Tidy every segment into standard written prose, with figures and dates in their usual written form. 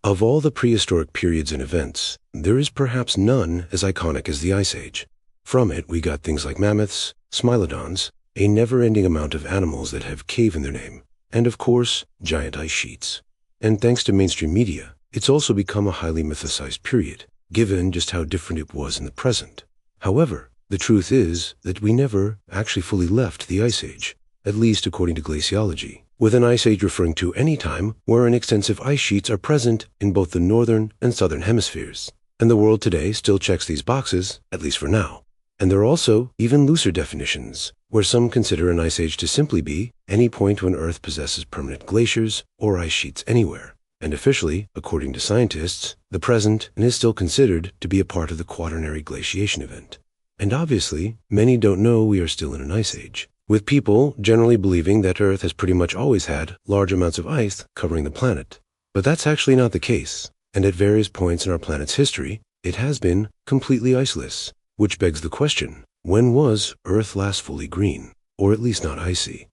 Of all the prehistoric periods and events, there is perhaps none as iconic as the Ice Age. From it, we got things like mammoths, smilodons, a never-ending amount of animals that have cave in their name, and of course, giant ice sheets. And thanks to mainstream media, it's also become a highly mythicized period, given just how different it was in the present. However, the truth is that we never actually fully left the Ice Age, at least according to glaciology, with an Ice Age referring to any time wherein extensive ice sheets are present in both the northern and southern hemispheres. And the world today still checks these boxes, at least for now. And there are also even looser definitions, where some consider an Ice Age to simply be any point when Earth possesses permanent glaciers or ice sheets anywhere. And officially, according to scientists, the present is still considered to be a part of the Quaternary glaciation event. And obviously, many don't know we are still in an Ice Age, with people generally believing that Earth has pretty much always had large amounts of ice covering the planet. But that's actually not the case, and at various points in our planet's history, it has been completely iceless, which begs the question, when was Earth last fully green, or at least not icy?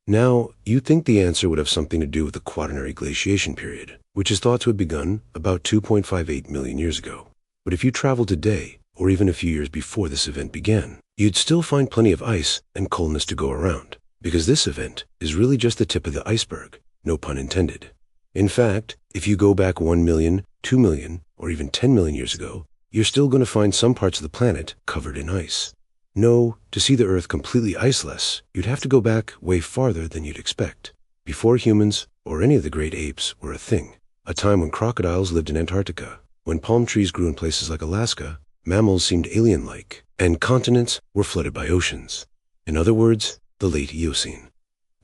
Now, you'd think the answer would have something to do with the Quaternary glaciation period, which is thought to have begun about 2.58 million years ago. But if you travel today, or even a few years before this event began, you'd still find plenty of ice and coldness to go around, because this event is really just the tip of the iceberg, no pun intended. In fact, if you go back 1 million, 2 million, or even 10 million years ago, you're still going to find some parts of the planet covered in ice. No, to see the Earth completely iceless, you'd have to go back way farther than you'd expect, before humans or any of the great apes were a thing, a time when crocodiles lived in Antarctica, when palm trees grew in places like Alaska, mammals seemed alien-like, and continents were flooded by oceans. In other words, the late Eocene.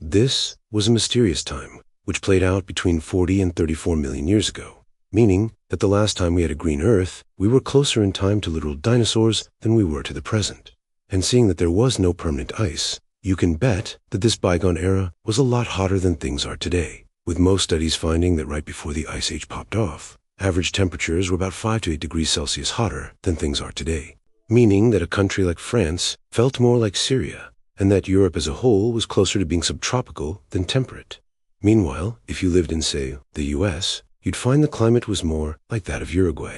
This was a mysterious time, which played out between 40 and 34 million years ago, meaning that the last time we had a green Earth, we were closer in time to literal dinosaurs than we were to the present. And seeing that there was no permanent ice, you can bet that this bygone era was a lot hotter than things are today, with most studies finding that right before the Ice Age popped off, average temperatures were about 5 to 8 degrees Celsius hotter than things are today, meaning that a country like France felt more like Syria, and that Europe as a whole was closer to being subtropical than temperate. Meanwhile, if you lived in, say, the US, you'd find the climate was more like that of Uruguay.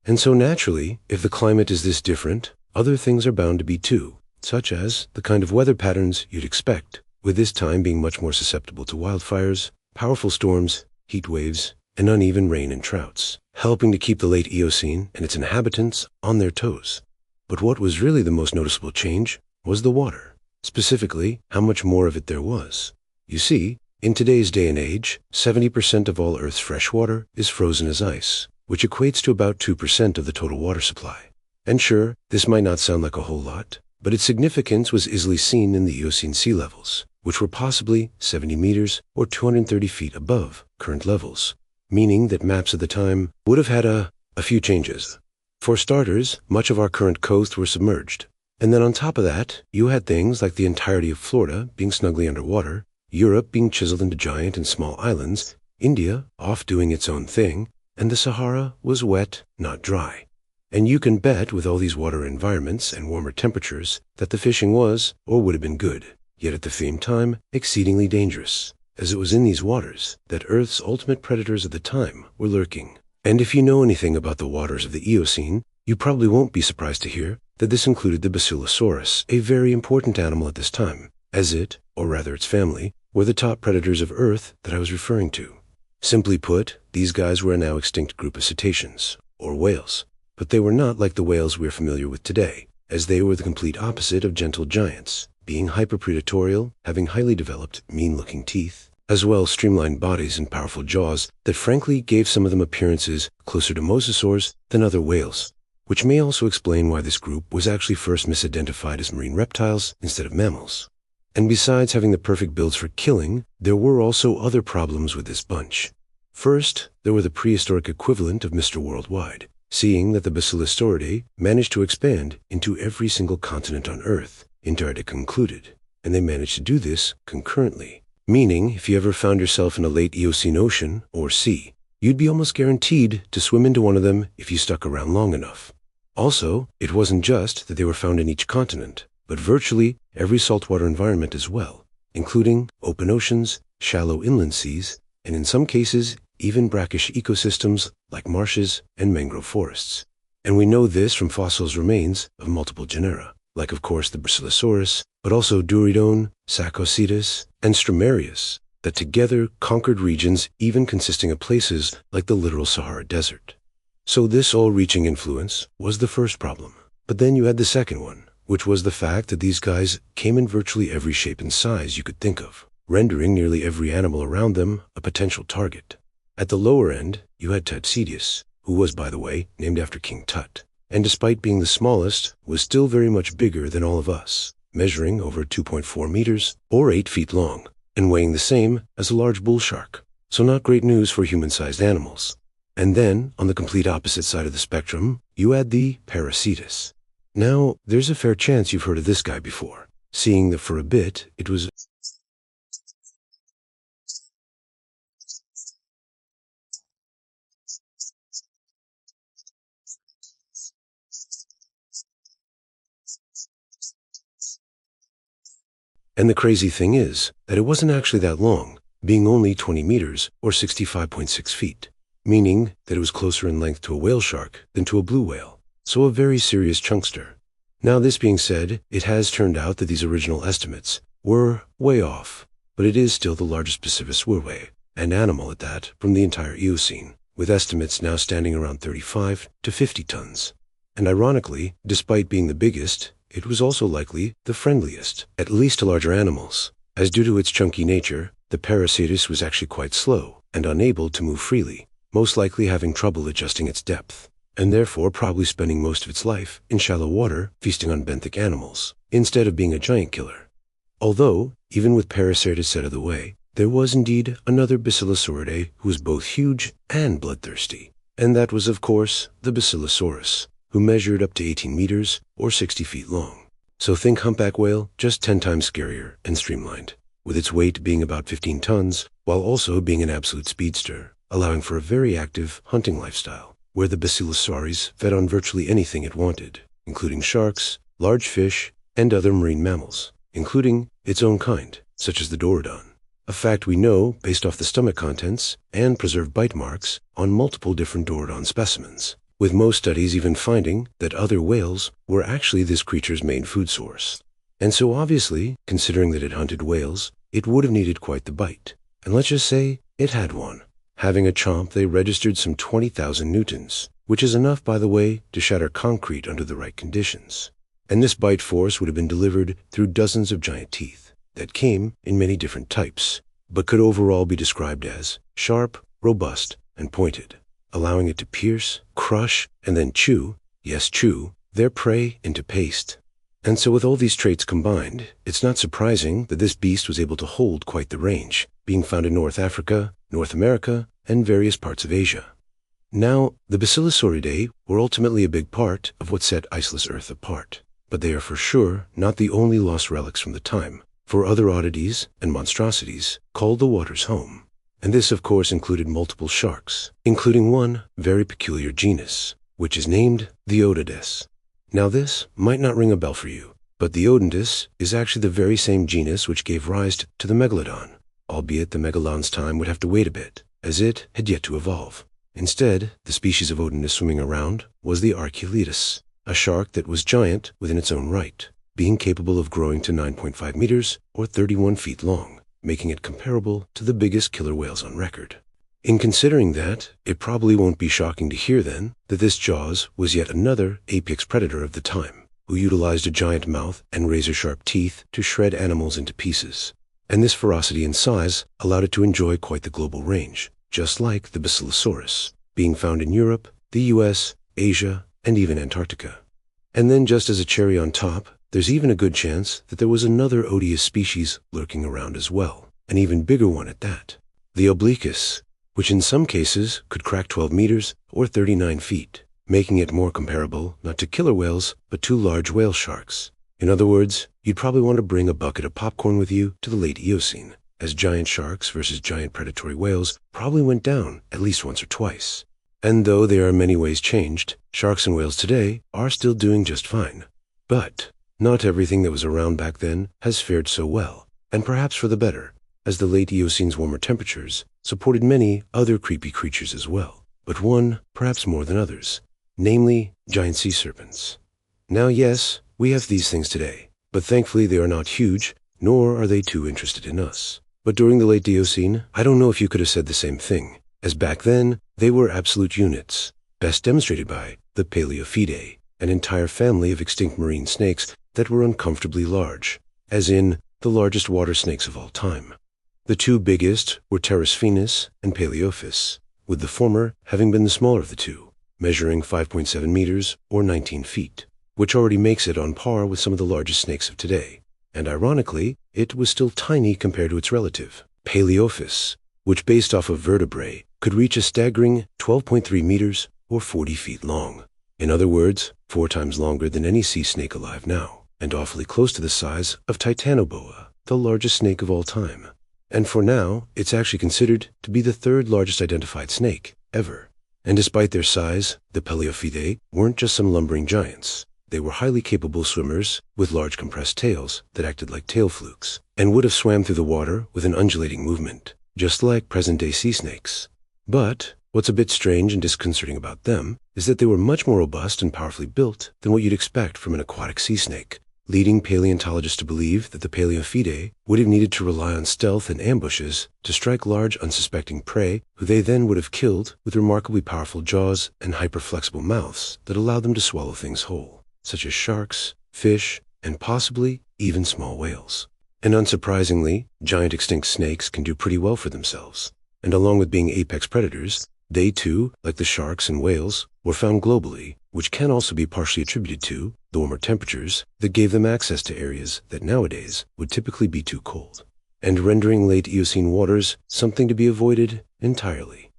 And so naturally, if the climate is this different, other things are bound to be too, such as the kind of weather patterns you'd expect, with this time being much more susceptible to wildfires, powerful storms, heat waves, and uneven rain and droughts, helping to keep the late Eocene and its inhabitants on their toes. But what was really the most noticeable change was the water, specifically how much more of it there was. You see, in today's day and age, 70% of all Earth's fresh water is frozen as ice, which equates to about 2% of the total water supply. And sure, this might not sound like a whole lot, but its significance was easily seen in the Eocene sea levels, which were possibly 70 meters or 230 feet above current levels, meaning that maps of the time would have had a few changes. For starters, much of our current coast were submerged. And then on top of that, you had things like the entirety of Florida being snugly underwater, Europe being chiseled into giant and small islands, India off doing its own thing, and the Sahara was wet, not dry. And you can bet with all these water environments and warmer temperatures that the fishing was, or would have been good, yet at the same time, exceedingly dangerous, as it was in these waters that Earth's ultimate predators of the time were lurking. And if you know anything about the waters of the Eocene, you probably won't be surprised to hear that this included the Basilosaurus, a very important animal at this time, as it, or rather its family, were the top predators of Earth that I was referring to. Simply put, these guys were a now extinct group of cetaceans, or whales. But they were not like the whales we're familiar with today, as they were the complete opposite of gentle giants, being hyperpredatorial, having highly developed, mean-looking teeth, as well as streamlined bodies and powerful jaws that frankly gave some of them appearances closer to mosasaurs than other whales, which may also explain why this group was actually first misidentified as marine reptiles instead of mammals. And besides having the perfect builds for killing, there were also other problems with this bunch. First, there were the prehistoric equivalent of Mr. Worldwide, seeing that the Basilosauridae managed to expand into every single continent on Earth, Antarctica included, and they managed to do this concurrently, meaning if you ever found yourself in a late Eocene ocean, or sea, you'd be almost guaranteed to swim into one of them if you stuck around long enough. Also, it wasn't just that they were found in each continent, but virtually every saltwater environment as well, including open oceans, shallow inland seas, and in some cases, even brackish ecosystems like marshes and mangrove forests. And we know this from fossils remains of multiple genera, like of course the Basilosaurus, but also Duridon, Sacocetus, and Stromarius, that together conquered regions even consisting of places like the literal Sahara Desert. So this all-reaching influence was the first problem. But then you had the second one, which was the fact that these guys came in virtually every shape and size you could think of, rendering nearly every animal around them a potential target. At the lower end, you had Tudsedius, who was, by the way, named after King Tut, and despite being the smallest, was still very much bigger than all of us, measuring over 2.4 meters or 8 feet long, and weighing the same as a large bull shark. So not great news for human-sized animals. And then, on the complete opposite side of the spectrum, you had the Parasitus. Now, there's a fair chance you've heard of this guy before, seeing that for a bit, it was And the crazy thing is that it wasn't actually that long, being only 20 meters or 65.6 feet, meaning that it was closer in length to a whale shark than to a blue whale, so a very serious chunkster. Now this being said, it has turned out that these original estimates were way off, but it is still the largest piscivorous and animal at that from the entire Eocene, with estimates now standing around 35 to 50 tons. And ironically, despite being the biggest, it was also likely the friendliest, at least to larger animals, as due to its chunky nature, the Parasitus was actually quite slow and unable to move freely, most likely having trouble adjusting its depth, and therefore probably spending most of its life in shallow water feasting on benthic animals, instead of being a giant killer. Although, even with Parasitus out of the way, there was indeed another Basilosauridae who was both huge and bloodthirsty, and that was of course the Basilosaurus, who measured up to 18 meters or 60 feet long. So think humpback whale, just 10 times scarier and streamlined, with its weight being about 15 tons, while also being an absolute speedster, allowing for a very active hunting lifestyle, where the Basilosaurus fed on virtually anything it wanted, including sharks, large fish, and other marine mammals, including its own kind, such as the Dorodon. A fact we know based off the stomach contents and preserved bite marks on multiple different Dorodon specimens, with most studies even finding that other whales were actually this creature's main food source. And so obviously, considering that it hunted whales, it would have needed quite the bite. And let's just say it had one. Having a chomp, they registered some 20,000 newtons, which is enough, by the way, to shatter concrete under the right conditions. And this bite force would have been delivered through dozens of giant teeth that came in many different types, but could overall be described as sharp, robust, and pointed, allowing it to pierce, crush, and then chew, yes chew, their prey into paste. And so with all these traits combined, it's not surprising that this beast was able to hold quite the range, being found in North Africa, North America, and various parts of Asia. Now, the Basilosauridae were ultimately a big part of what set Iceless Earth apart, but they are for sure not the only lost relics from the time, for other oddities and monstrosities called the water's home. And this, of course, included multiple sharks, including one very peculiar genus, which is named the Odontus. Now this might not ring a bell for you, but the Odontus is actually the very same genus which gave rise to the Megalodon, albeit the Megalodon's time would have to wait a bit, as it had yet to evolve. Instead, the species of Odontus swimming around was the Archaeoletus, a shark that was giant within its own right, being capable of growing to 9.5 meters or 31 feet long, making it comparable to the biggest killer whales on record. In considering that, it probably won't be shocking to hear then that this Jaws was yet another apex predator of the time, who utilized a giant mouth and razor-sharp teeth to shred animals into pieces. And this ferocity and size allowed it to enjoy quite the global range, just like the Basilosaurus, being found in Europe, the US, Asia, and even Antarctica. And then just as a cherry on top, there's even a good chance that there was another odious species lurking around as well, an even bigger one at that, the Obliquus, which in some cases could crack 12 meters or 39 feet, making it more comparable not to killer whales, but to large whale sharks. In other words, you'd probably want to bring a bucket of popcorn with you to the late Eocene, as giant sharks versus giant predatory whales probably went down at least once or twice. And though they are in many ways changed, sharks and whales today are still doing just fine. But not everything that was around back then has fared so well, and perhaps for the better, as the late Eocene's warmer temperatures supported many other creepy creatures as well, but one perhaps more than others, namely giant sea serpents. Now yes, we have these things today, but thankfully they are not huge, nor are they too interested in us. But during the late Eocene, I don't know if you could have said the same thing, as back then they were absolute units, best demonstrated by the Predaotrs, an entire family of extinct marine snakes that were uncomfortably large, as in the largest water snakes of all time. The two biggest were Pterosphenus and Paleophis, with the former having been the smaller of the two, measuring 5.7 meters or 19 feet, which already makes it on par with some of the largest snakes of today. And ironically, it was still tiny compared to its relative, Paleophis, which based off of vertebrae could reach a staggering 12.3 meters or 40 feet long. In other words, 4 times longer than any sea snake alive now, and awfully close to the size of Titanoboa, the largest snake of all time. And for now, it's actually considered to be the 3rd largest identified snake ever. And despite their size, the Paleophidae weren't just some lumbering giants. They were highly capable swimmers with large compressed tails that acted like tail flukes, and would have swam through the water with an undulating movement, just like present-day sea snakes. But what's a bit strange and disconcerting about them is that they were much more robust and powerfully built than what you'd expect from an aquatic sea snake, leading paleontologists to believe that the Paleophidae would have needed to rely on stealth and ambushes to strike large unsuspecting prey who they then would have killed with remarkably powerful jaws and hyper-flexible mouths that allowed them to swallow things whole, such as sharks, fish, and possibly even small whales. And unsurprisingly, giant extinct snakes can do pretty well for themselves. And along with being apex predators, they too, like the sharks and whales, were found globally, which can also be partially attributed to the warmer temperatures that gave them access to areas that nowadays would typically be too cold, and rendering late Eocene waters something to be avoided entirely.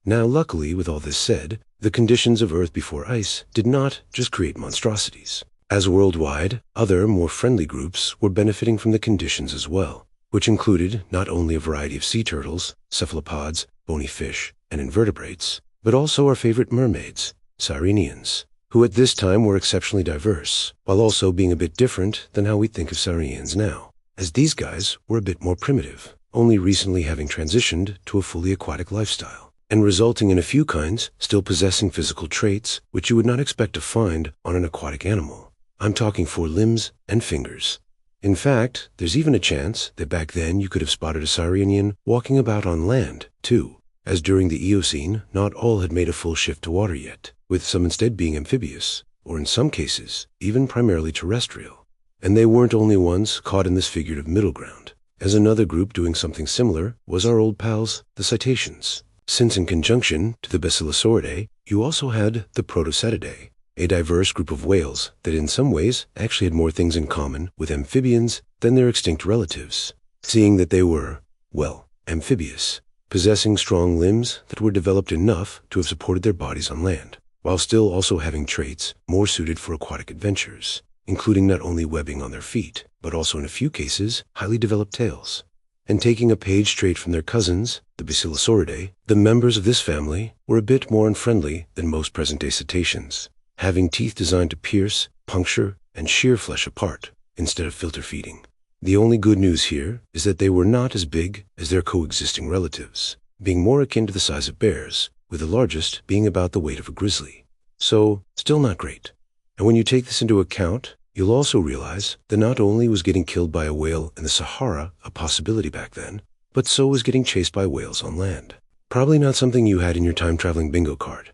Now luckily, with all this said, the conditions of Earth before ice did not just create monstrosities, as worldwide, other more friendly groups were benefiting from the conditions as well, which included not only a variety of sea turtles, cephalopods, bony fish, and invertebrates, but also our favorite mermaids, Sirenians, who at this time were exceptionally diverse, while also being a bit different than how we think of Sirenians now, as these guys were a bit more primitive, only recently having transitioned to a fully aquatic lifestyle, and resulting in a few kinds still possessing physical traits which you would not expect to find on an aquatic animal. I'm talking 4 limbs and fingers. In fact, there's even a chance that back then you could have spotted a Sirenian walking about on land, too, as during the Eocene, not all had made a full shift to water yet, with some instead being amphibious, or in some cases, even primarily terrestrial. And they weren't only ones caught in this figurative middle ground, as another group doing something similar was our old pals, the cetaceans, since in conjunction to the Basilosauridae, you also had the Protocetidae, a diverse group of whales that in some ways actually had more things in common with amphibians than their extinct relatives, seeing that they were, well, amphibious, possessing strong limbs that were developed enough to have supported their bodies on land, while still also having traits more suited for aquatic adventures, including not only webbing on their feet, but also in a few cases, highly developed tails. And taking a page straight from their cousins, the Basilosauridae, the members of this family were a bit more unfriendly than most present-day cetaceans, having teeth designed to pierce, puncture, and shear flesh apart, instead of filter feeding. The only good news here is that they were not as big as their coexisting relatives, being more akin to the size of bears, with the largest being about the weight of a grizzly. So, still not great. And when you take this into account, you'll also realize that not only was getting killed by a whale in the Sahara a possibility back then, but so was getting chased by whales on land. Probably not something you had in your time-traveling bingo card.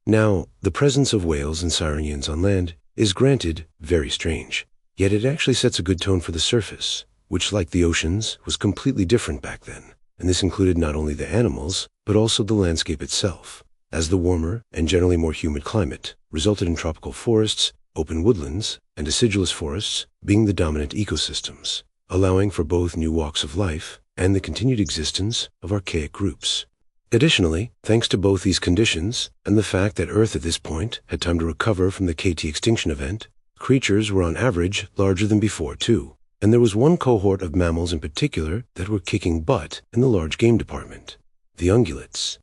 Now, the presence of whales and Sirenians on land is granted very strange, yet it actually sets a good tone for the surface, which, like the oceans, was completely different back then, and this included not only the animals, but also the landscape itself, as the warmer and generally more humid climate resulted in tropical forests, open woodlands, and deciduous forests being the dominant ecosystems, allowing for both new walks of life and the continued existence of archaic groups. Additionally, thanks to both these conditions and the fact that Earth at this point had time to recover from the KT extinction event, creatures were on average larger than before too, and there was one cohort of mammals in particular that were kicking butt in the large game department, the ungulates.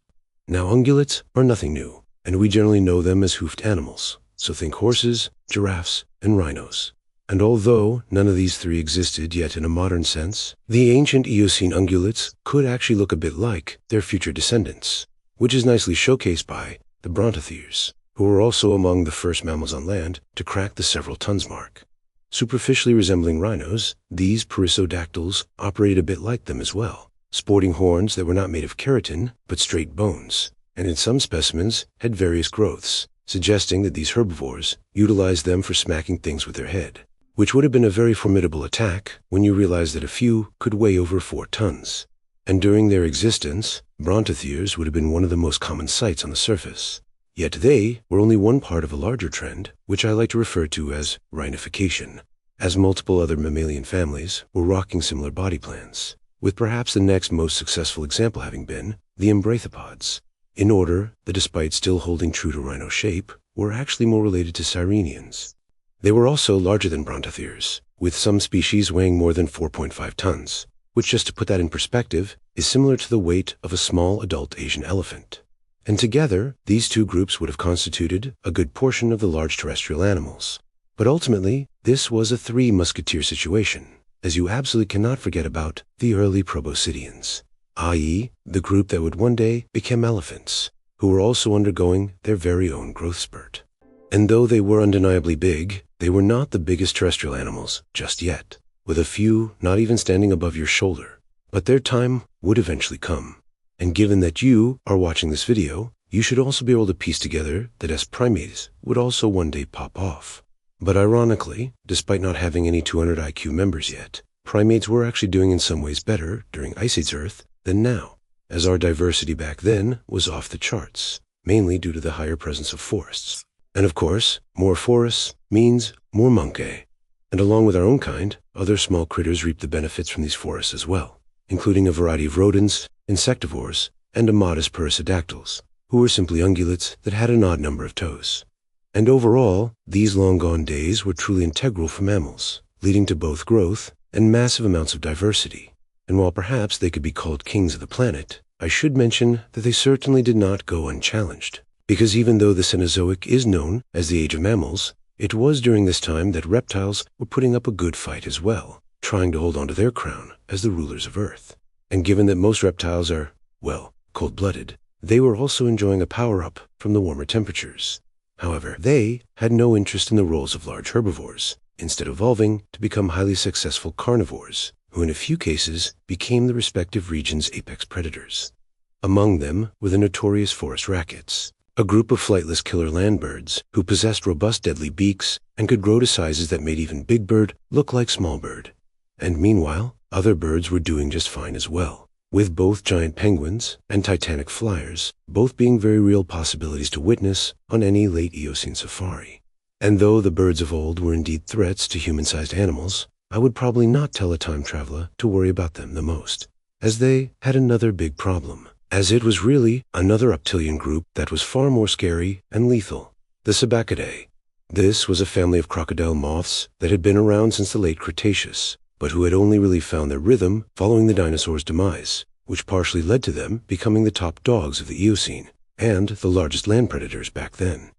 Now ungulates are nothing new, and we generally know them as hoofed animals, so think horses, giraffes, and rhinos. And although none of these three existed yet in a modern sense, the ancient Eocene ungulates could actually look a bit like their future descendants, which is nicely showcased by the Predaotrs, who were also among the first mammals on land to crack the several tons mark. Superficially resembling rhinos, these perissodactyls operated a bit like them as well, sporting horns that were not made of keratin, but straight bones, and in some specimens had various growths, suggesting that these herbivores utilized them for smacking things with their head, which would have been a very formidable attack when you realize that a few could weigh over 4 tons. And during their existence, Predaotrs would have been one of the most common sights on the surface. Yet they were only one part of a larger trend, which I like to refer to as rhinification, as multiple other mammalian families were rocking similar body plans, with perhaps the next most successful example having been the embrathepods, in order that despite still holding true to rhino shape, were actually more related to sirenians. They were also larger than Predaotrs, with some species weighing more than 4.5 tons, which, just to put that in perspective, is similar to the weight of a small adult Asian elephant. And together, these two groups would have constituted a good portion of the large terrestrial animals. But ultimately, this was a three musketeer situation, as you absolutely cannot forget about the early proboscideans, i.e., the group that would one day become elephants, who were also undergoing their very own growth spurt. And though they were undeniably big, they were not the biggest terrestrial animals just yet, with a few not even standing above your shoulder. But their time would eventually come. And given that you are watching this video, you should also be able to piece together that as primates would also one day pop off. But ironically, despite not having any 200 IQ members yet, primates were actually doing in some ways better during Ice Age Earth than now, as our diversity back then was off the charts, mainly due to the higher presence of forests. And of course, more forests means more monkey. And along with our own kind, other small critters reap the benefits from these forests as well, including a variety of rodents, insectivores, and a modest perissodactyls, who were simply ungulates that had an odd number of toes. And overall, these long-gone days were truly integral for mammals, leading to both growth and massive amounts of diversity. And while perhaps they could be called kings of the planet, I should mention that they certainly did not go unchallenged. Because even though the Cenozoic is known as the Age of Mammals, it was during this time that reptiles were putting up a good fight as well, trying to hold on to their crown as the rulers of Earth. And given that most reptiles are, well, cold-blooded, they were also enjoying a power-up from the warmer temperatures. However, they had no interest in the roles of large herbivores, instead evolving to become highly successful carnivores, who in a few cases became the respective region's apex predators. Among them were the notorious forest rackets, a group of flightless killer land birds who possessed robust deadly beaks and could grow to sizes that made even big bird look like small bird. And meanwhile, other birds were doing just fine as well, with both giant penguins and titanic flyers both being very real possibilities to witness on any late Eocene safari. And though the birds of old were indeed threats to human-sized animals, I would probably not tell a time traveler to worry about them the most, as they had another big problem, as it was really another reptilian group that was far more scary and lethal, the Sabacidae. This was a family of crocodile moths that had been around since the late Cretaceous, but who had only really found their rhythm following the dinosaurs' demise, which partially led to them becoming the top dogs of the Eocene, and the largest land predators back then.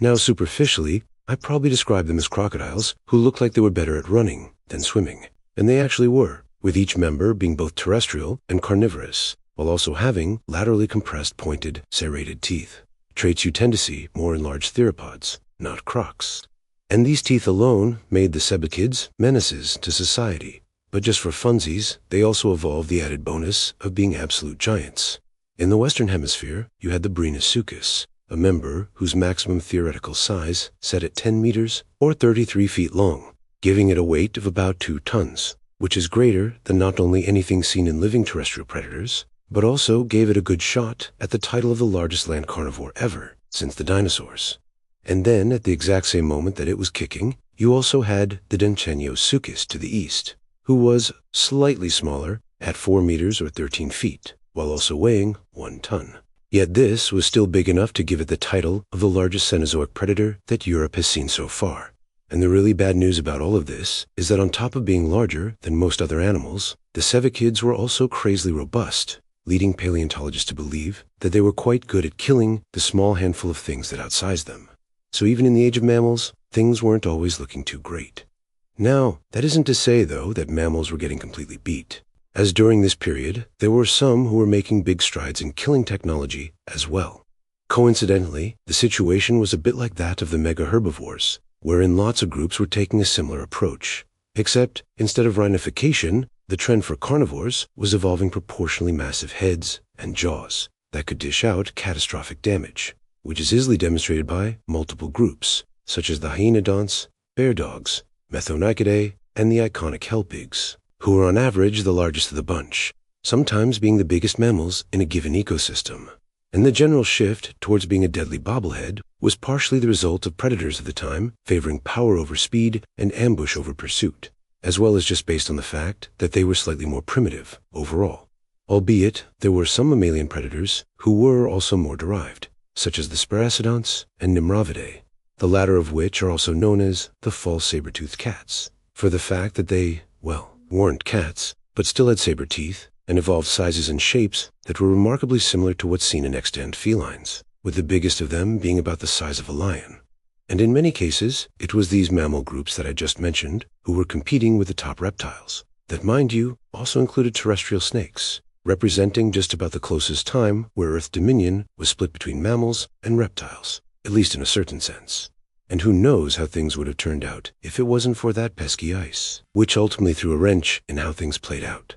Now superficially, I probably describe them as crocodiles who looked like they were better at running than swimming, and they actually were, with each member being both terrestrial and carnivorous, while also having laterally compressed pointed, serrated teeth, traits you tend to see more in large theropods, not crocs. And these teeth alone made the cebacids menaces to society. But just for funsies, they also evolved the added bonus of being absolute giants. In the Western Hemisphere, you had the Brinosuchus, a member whose maximum theoretical size set at 10 meters or 33 feet long, giving it a weight of about 2 tons, which is greater than not only anything seen in living terrestrial predators, but also gave it a good shot at the title of the largest land carnivore ever since the dinosaurs. And then, at the exact same moment that it was kicking, you also had the Denchenosuchus to the east, who was slightly smaller at 4 meters or 13 feet, while also weighing 1 ton. Yet this was still big enough to give it the title of the largest Cenozoic predator that Europe has seen so far. And the really bad news about all of this is that on top of being larger than most other animals, the cebacids were also crazily robust, leading paleontologists to believe that they were quite good at killing the small handful of things that outsized them. So even in the Age of Mammals, things weren't always looking too great. Now, that isn't to say, though, that mammals were getting completely beat, as during this period, there were some who were making big strides in killing technology as well. Coincidentally, the situation was a bit like that of the mega herbivores, wherein lots of groups were taking a similar approach. Except, instead of rhinification, the trend for carnivores was evolving proportionally massive heads and jaws that could dish out catastrophic damage, which is easily demonstrated by multiple groups, such as the hyenodonts, bear dogs, Methonychidae, and the iconic hell pigs, who were on average the largest of the bunch, sometimes being the biggest mammals in a given ecosystem. And the general shift towards being a deadly bobblehead was partially the result of predators of the time favoring power over speed and ambush over pursuit, as well as just based on the fact that they were slightly more primitive overall. Albeit, there were some mammalian predators who were also more derived, such as the Sparacidonts and Nimravidae, the latter of which are also known as the false saber-toothed cats, for the fact that they, well, weren't cats, but still had saber teeth and evolved sizes and shapes that were remarkably similar to what's seen in extant felines, with the biggest of them being about the size of a lion. And in many cases, it was these mammal groups that I just mentioned who were competing with the top reptiles, that, mind you, also included terrestrial snakes, representing just about the closest time where Earth dominion was split between mammals and reptiles, at least in a certain sense. And who knows how things would have turned out if it wasn't for that pesky ice, which ultimately threw a wrench in how things played out.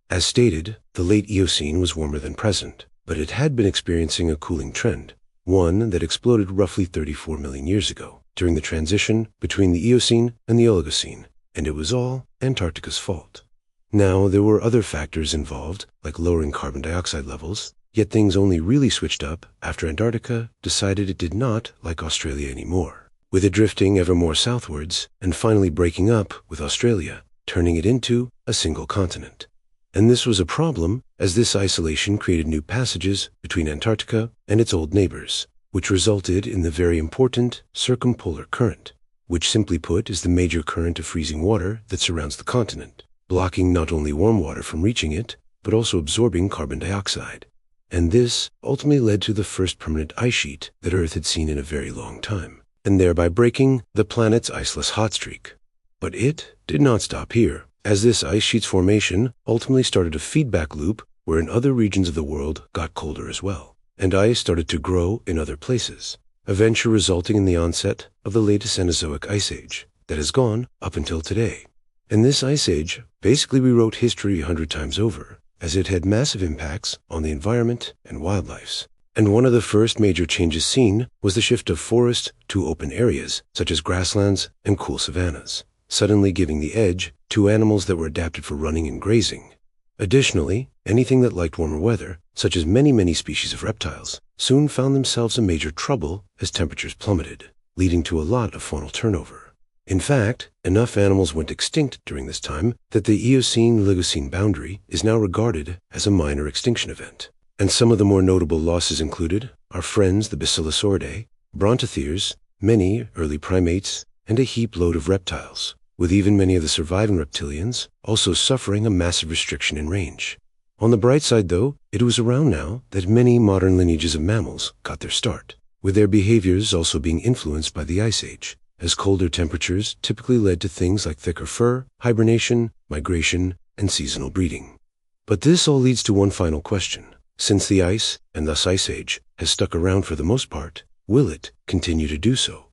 As stated, the late Eocene was warmer than present, but it had been experiencing a cooling trend, one that exploded roughly 34 million years ago, during the transition between the Eocene and the Oligocene, and it was all Antarctica's fault. Now, there were other factors involved, like lowering carbon dioxide levels, yet things only really switched up after Antarctica decided it did not like Australia anymore, with it drifting ever more southwards and finally breaking up with Australia, turning it into a single continent. And this was a problem, as this isolation created new passages between Antarctica and its old neighbors, which resulted in the very important circumpolar current, which simply put is the major current of freezing water that surrounds the continent, blocking not only warm water from reaching it, but also absorbing carbon dioxide. And this ultimately led to the first permanent ice sheet that Earth had seen in a very long time, and thereby breaking the planet's iceless hot streak. But it did not stop here, as this ice sheet's formation ultimately started a feedback loop wherein other regions of the world got colder as well, and ice started to grow in other places, eventually resulting in the onset of the latest Cenozoic ice age that has gone up until today. And this ice age basically rewrote history 100 times over, as it had massive impacts on the environment and wildlife. And one of the first major changes seen was the shift of forest to open areas, such as grasslands and cool savannas, suddenly giving the edge to animals that were adapted for running and grazing. Additionally, anything that liked warmer weather, such as many species of reptiles, soon found themselves in major trouble as temperatures plummeted, leading to a lot of faunal turnover. In fact, enough animals went extinct during this time that the Eocene-Oligocene boundary is now regarded as a minor extinction event. And some of the more notable losses included our friends the Basilosauridae, Brontotheres, many early primates, and a heap load of reptiles, with even many of the surviving reptilians also suffering a massive restriction in range. On the bright side, though, it was around now that many modern lineages of mammals got their start, with their behaviors also being influenced by the Ice Age, as colder temperatures typically led to things like thicker fur, hibernation, migration, and seasonal breeding. But this all leads to one final question. Since the ice, and thus Ice Age, has stuck around for the most part, will it continue to do so?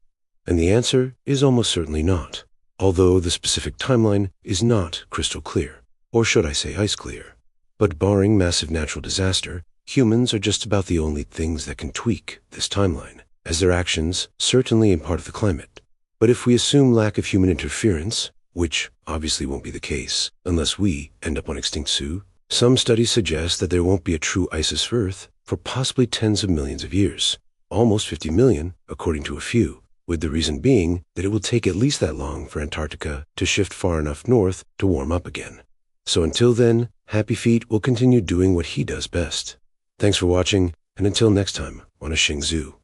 And the answer is almost certainly not, although the specific timeline is not crystal clear, or should I say ice clear. But barring massive natural disaster, humans are just about the only things that can tweak this timeline, as their actions certainly in part of the climate. But if we assume lack of human interference, which obviously won't be the case unless we end up on extinct zoo, some studies suggest that there won't be a true ice Earth for possibly tens of millions of years, almost 50 million according to a few, with the reason being that it will take at least that long for Antarctica to shift far enough north to warm up again. So until then, Happy Feet will continue doing what he does best. Thanks for watching, and until next time on A Xing Zoo.